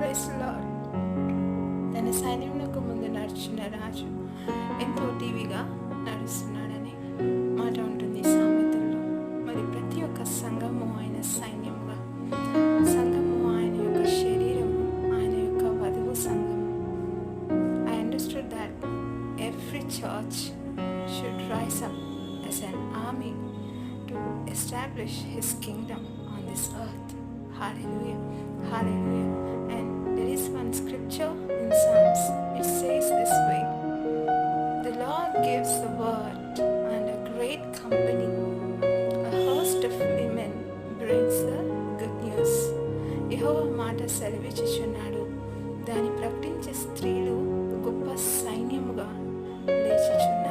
Praise lord. తన సైన్యములకు ముందు నడుచున్న రాజు ఎంతో టీవీగా నడుస్తున్నాడని మాట ఉంటుంది సామెతల్లో. మరి ప్రతి ఒక్క సంఘము ఆయన సైన్యముగా, సంఘము ఆయన యొక్క శరీరము, ఆయన యొక్క వధువు సంఘము. I understood that every church should rise up as an army to establish his kingdom on this earth. Hallelujah, hallelujah. And there is one scripture in Psalms. It says this way: the Lord gives the word, and a great company, a host of women brings the good news. యెహోవా మాట సెలవిచ్చుచున్నాడు, దాన్ని ప్రకటించే స్త్రీలు గొప్ప సైన్యముగా లేచుచున్నారు.